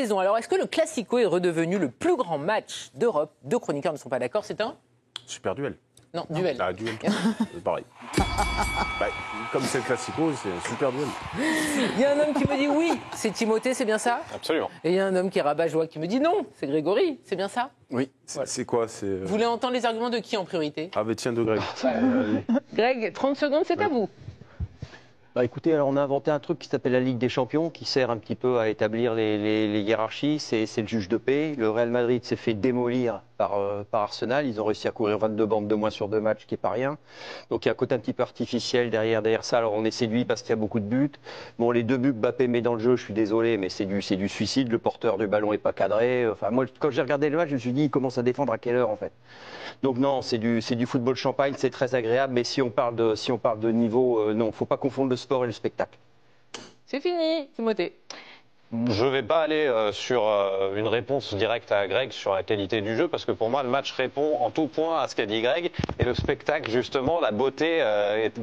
saison. Alors, est-ce que le Classico est redevenu le plus grand match d'Europe? Deux chroniqueurs ne sont pas d'accord, c'est un super duel. Non, duel. Ah, duel, c'est pareil. Bah, comme c'est le Classico, c'est un super duel. Il y a un homme qui me dit oui, c'est Timothée, c'est bien ça? Absolument. Et il y a un homme qui est rabat-joie qui me dit non, c'est Grégory, c'est bien ça? Oui. C'est quoi? Vous voulez entendre les arguments de qui en priorité? Ah, bah tiens, de Greg. Greg, 30 secondes, c'est à vous. Bah écoutez, alors on a inventé un truc qui s'appelle la Ligue des Champions, qui sert un petit peu à établir les hiérarchies. C'est le juge de paix. Le Real Madrid s'est fait démolir par Arsenal. Ils ont réussi à courir 22 bandes de moins sur 2 matchs, ce qui n'est pas rien. Donc il y a un côté un petit peu artificiel derrière ça. Alors on est séduit parce qu'il y a beaucoup de buts. Bon, les 2 buts que Mbappé met dans le jeu, je suis désolé, mais c'est du suicide. Le porteur du ballon n'est pas cadré. Enfin, moi, quand j'ai regardé le match, je me suis dit, il commence à défendre à quelle heure en fait? Donc non, c'est du football champagne, c'est très agréable. Mais si on parle de niveau, non, il ne faut pas confondre le sport et le spectacle. C'est fini, Timothée. Je ne vais pas aller sur une réponse directe à Greg sur la qualité du jeu, parce que pour moi, le match répond en tout point à ce qu'a dit Greg. Et le spectacle, justement, la beauté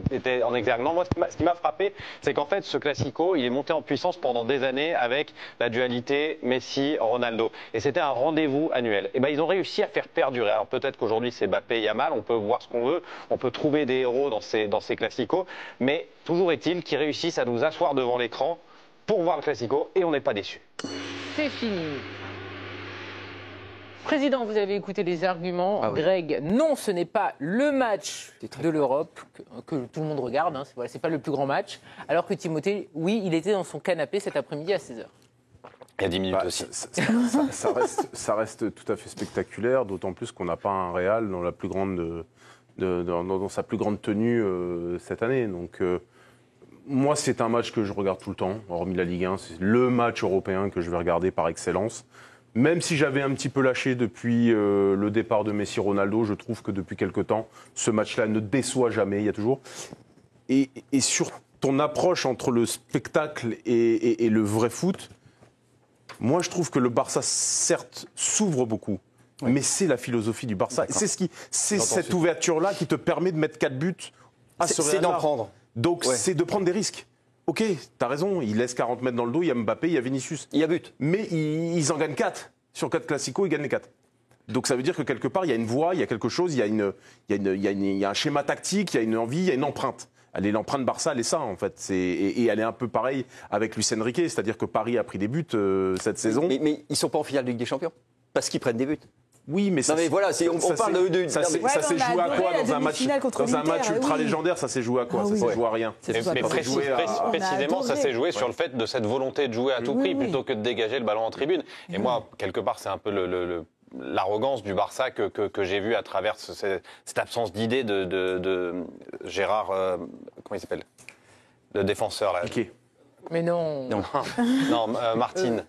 était en exergue. Non, moi, ce qui m'a frappé, c'est qu'en fait, ce Classico, il est monté en puissance pendant des années avec la dualité Messi-Ronaldo. Et c'était un rendez-vous annuel. Et ben, ils ont réussi à faire perdurer. Alors peut-être qu'aujourd'hui, c'est Mbappé et Yamal, on peut voir ce qu'on veut, on peut trouver des héros dans ces Classicos, mais toujours est-il qu'ils réussissent à nous asseoir devant l'écran pour voir le Classico, et on n'est pas déçus. C'est fini. Président, vous avez écouté les arguments. Ah oui. Greg, non, ce n'est pas le match de l'Europe que tout le monde regarde. Hein. C'est pas le plus grand match. Alors que Timothée, oui, il était dans son canapé cet après-midi à 16h. Il y a 10 minutes Bah, aussi. ça reste tout à fait spectaculaire, d'autant plus qu'on n'a pas un Real dans la plus grande, dans sa plus grande tenue cette année. Donc, moi, c'est un match que je regarde tout le temps, hormis la Ligue 1. C'est le match européen que je vais regarder par excellence. Même si j'avais un petit peu lâché depuis le départ de Messi-Ronaldo, je trouve que depuis quelque temps, ce match-là ne déçoit jamais. Il y a toujours. Et sur ton approche entre le spectacle et le vrai foot, moi, je trouve que le Barça, certes, s'ouvre beaucoup. Oui. Mais c'est la philosophie du Barça. C'est cette ouverture-là qui te permet de mettre 4 buts à ce Real-là. C'est d'en prendre. Donc, c'est de prendre des risques. Ok, t'as raison, il laisse 40 mètres dans le dos, il y a Mbappé, il y a Vinicius. Il y a but. Mais ils en gagnent 4. Sur 4 Classicos, ils gagnent les 4. Donc ça veut dire que quelque part, il y a une voie, il y a quelque chose, il y a un schéma tactique, il y a une envie, il y a une empreinte. L'empreinte Barça, elle est ça, en fait. Et elle est un peu pareille avec Luis Enrique, c'est-à-dire que Paris a pris des buts cette saison. Mais ils ne sont pas en finale de Ligue des Champions, parce qu'ils prennent des buts. Oui, mais non, mais voilà, on parle de ça s'est joué à quoi dans un match ultra légendaire? Ça s'est joué à quoi? Ça s'est joué à rien. Mais précisément, ça s'est joué sur le fait de cette volonté de jouer à tout prix plutôt que de dégager le ballon en tribune. Et moi, quelque part, c'est un peu l'arrogance du Barça que j'ai vu à travers cette absence d'idée de Gérard, comment il s'appelle, le défenseur là. Piqué. Mais non. Non, Martine.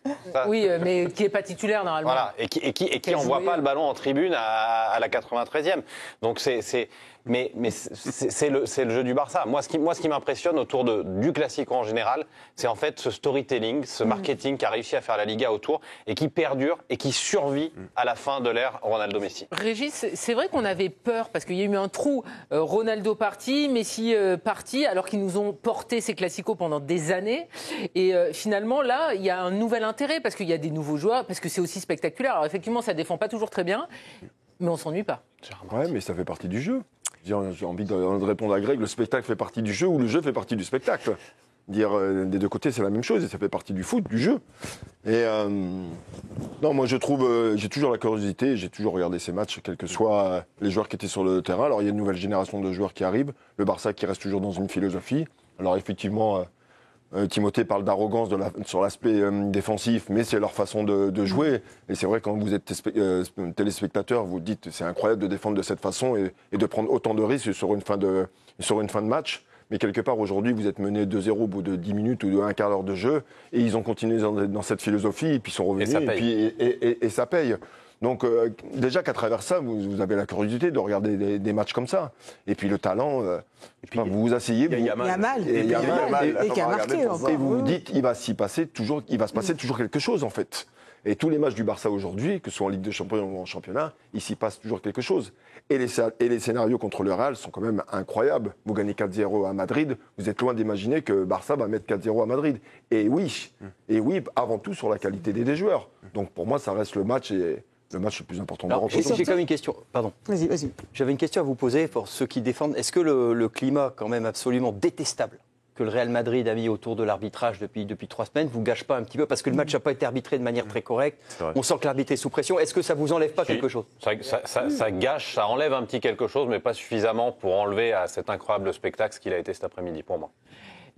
Oui, mais qui n'est pas titulaire normalement. Voilà, et qui n'envoie pas le ballon en tribune à la 93e. Donc mais c'est le jeu du Barça. Moi, ce qui m'impressionne autour du Classico en général, c'est en fait ce storytelling, ce marketing qu'a réussi à faire la Liga autour et qui perdure et qui survit à la fin de l'ère Ronaldo-Messi. Régis, c'est vrai qu'on avait peur parce qu'il y a eu un trou. Ronaldo parti, Messi parti, alors qu'ils nous ont porté ces Classicos pendant des années. Et finalement, là, il y a un nouvel intérêt parce qu'il y a des nouveaux joueurs, parce que c'est aussi spectaculaire. Alors effectivement, ça défend pas toujours très bien, mais on s'ennuie pas. Ouais, mais ça fait partie du jeu. J'ai envie de répondre à Greg, le spectacle fait partie du jeu ou le jeu fait partie du spectacle. Dire des deux côtés, c'est la même chose et ça fait partie du foot, du jeu. Et non, moi je trouve, j'ai toujours la curiosité, j'ai toujours regardé ces matchs, quels que soient les joueurs qui étaient sur le terrain. Alors il y a une nouvelle génération de joueurs qui arrivent, le Barça qui reste toujours dans une philosophie. Alors effectivement, Timothée parle d'arrogance sur l'aspect défensif, mais c'est leur façon de jouer. Et c'est vrai, quand vous êtes téléspectateur, vous dites c'est incroyable de défendre de cette façon et de prendre autant de risques sur une fin de match. Mais quelque part, aujourd'hui, vous êtes mené 2-0 au bout de 10 minutes ou de un quart d'heure de jeu. Et ils ont continué dans cette philosophie, et puis ils sont revenus. Et ça paye. Donc, déjà qu'à travers ça, vous avez la curiosité de regarder des matchs comme ça. Et puis le talent, vous vous asseyez. Il y a Yamal. Et qui a marqué. Et vous vous dites, il va se passer toujours quelque chose, en fait. Et tous les matchs du Barça aujourd'hui, que ce soit en Ligue des Champions ou en championnat, il s'y passe toujours quelque chose. Et les scénarios contre le Real sont quand même incroyables. Vous gagnez 4-0 à Madrid, vous êtes loin d'imaginer que Barça va mettre 4-0 à Madrid. Et oui, avant tout sur la qualité des joueurs. Donc pour moi, ça reste le match le plus important d'Europe. J'ai quand même une question. Pardon. Vas-y. J'avais une question à vous poser pour ceux qui défendent. Est-ce que le climat, quand même absolument détestable, que le Real Madrid a mis autour de l'arbitrage depuis 3 semaines, vous gâche pas un petit peu? Parce que le match n'a pas été arbitré de manière très correcte. On sent que l'arbitre est sous pression. Est-ce que ça vous enlève pas quelque chose? Ça gâche, ça enlève un petit quelque chose, mais pas suffisamment pour enlever à cet incroyable spectacle ce qu'il a été cet après-midi pour moi.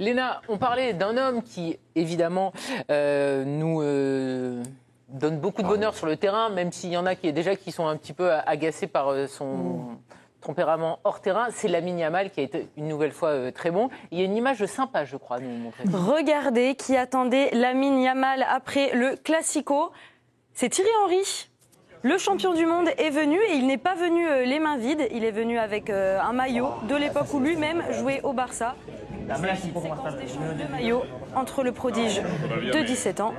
Léna, on parlait d'un homme qui, évidemment, nous donne beaucoup de bonheur sur le terrain, même s'il y en a qui sont un petit peu agacés par son tempérament hors terrain. C'est Lamine Yamal qui a été une nouvelle fois très bon. Il y a une image sympa, je crois, à nous montrer. Regardez qui attendait Lamine Yamal après le Classico. C'est Thierry Henry. Le champion du monde est venu et il n'est pas venu les mains vides. Il est venu avec un maillot de l'époque où lui-même jouait au Barça. C'est une séquence d'échange de maillots entre le prodige de 17 ans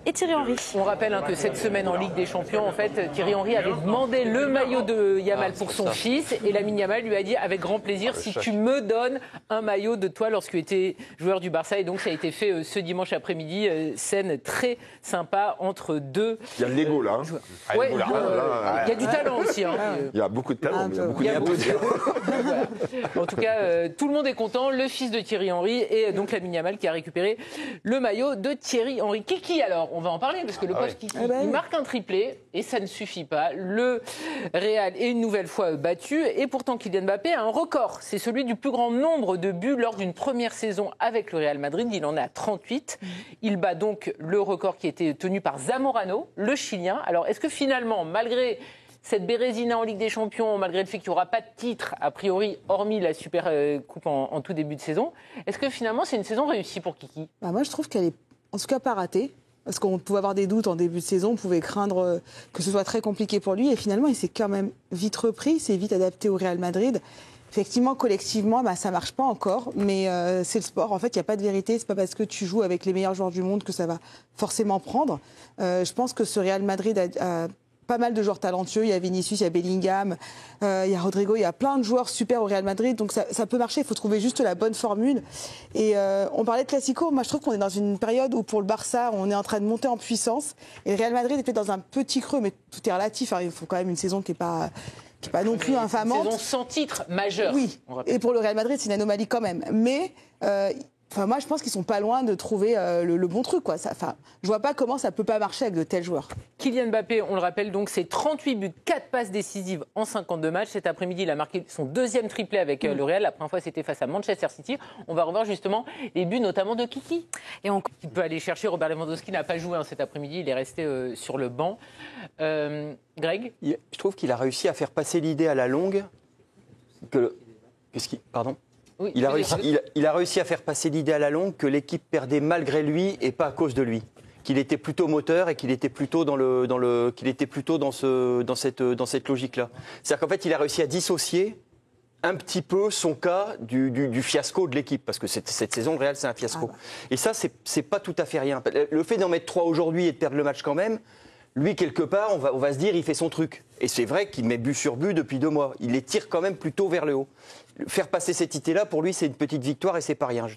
et Thierry Henry. On rappelle que cette semaine en Ligue des Champions, en fait, Thierry Henry avait demandé le maillot de Yamal pour son fils et Lamine Yamal lui a dit avec grand plaisir si tu me donnes un maillot de toi lorsque tu étais joueur du Barça. Et donc ça a été fait ce dimanche après-midi, scène très sympa entre deux. Il y a de l'ego là. Ouais, il y a du talent aussi. Il y a beaucoup de talent, il y a beaucoup de voilà. En tout cas, tout le monde est content. Le fils de Thierry Henry et donc Lamine Yamal qui a récupéré le maillot de Thierry Henry. Kiki alors, on va en parler parce que le poste Kiki, il marque un triplé et ça ne suffit pas. Le Real est une nouvelle fois battu et pourtant Kylian Mbappé a un record. C'est celui du plus grand nombre de buts lors d'une première saison avec le Real Madrid. Il en est à 38. Il bat donc le record qui était tenu par Zamorano, le Chilien. Alors est-ce que finalement, malgré cette bérésina en Ligue des Champions, malgré le fait qu'il n'y aura pas de titre, a priori, hormis la Super Coupe en tout début de saison, est-ce que finalement c'est une saison réussie pour Kiki? Moi je trouve qu'elle est en tout cas pas ratée. Parce qu'on pouvait avoir des doutes en début de saison, on pouvait craindre que ce soit très compliqué pour lui. Et finalement, il s'est quand même vite repris, il s'est vite adapté au Real Madrid. Effectivement, collectivement, ça ne marche pas encore, mais c'est le sport. En fait, il n'y a pas de vérité. Ce n'est pas parce que tu joues avec les meilleurs joueurs du monde que ça va forcément prendre. Je pense que ce Real Madrid a pas mal de joueurs talentueux. Il y a Vinicius, il y a Bellingham, il y a Rodrigo, il y a plein de joueurs super au Real Madrid. Donc ça peut marcher, il faut trouver juste la bonne formule. Et on parlait de Classico. Moi, je trouve qu'on est dans une période où pour le Barça, on est en train de monter en puissance. Et le Real Madrid est peut-être dans un petit creux, mais tout est relatif. Il faut quand même une saison qui n'est pas non plus infamante. Une saison sans titre majeur. Oui, et pour le Real Madrid, c'est une anomalie quand même. Mais moi, je pense qu'ils sont pas loin de trouver le bon truc, quoi. Je vois pas comment ça peut pas marcher avec de tels joueurs. Kylian Mbappé, on le rappelle, donc c'est 38 buts, 4 passes décisives en 52 matchs. Cet après-midi, il a marqué son deuxième triplé avec le Real. La première fois, c'était face à Manchester City. On va revoir justement les buts, notamment de Kiki. Et il peut aller chercher. Robert Lewandowski n'a pas joué cet après-midi. Il est resté sur le banc. Greg, je trouve qu'il a réussi à faire passer l'idée à la longue Pardon. Oui, il a réussi à faire passer l'idée à la longue que l'équipe perdait malgré lui et pas à cause de lui. Qu'il était plutôt moteur et qu'il était plutôt dans cette logique-là. C'est-à-dire qu'en fait, il a réussi à dissocier un petit peu son cas du fiasco de l'équipe, parce que cette saison, le Real, c'est un fiasco. Et ça, c'est pas tout à fait rien. Le fait d'en mettre 3 aujourd'hui et de perdre le match quand même, lui, quelque part, on va se dire, il fait son truc. Et c'est vrai qu'il met but sur but depuis 2 mois. Il les tire quand même plutôt vers le haut. Faire passer cette idée-là, pour lui, c'est une petite victoire et c'est pas rien.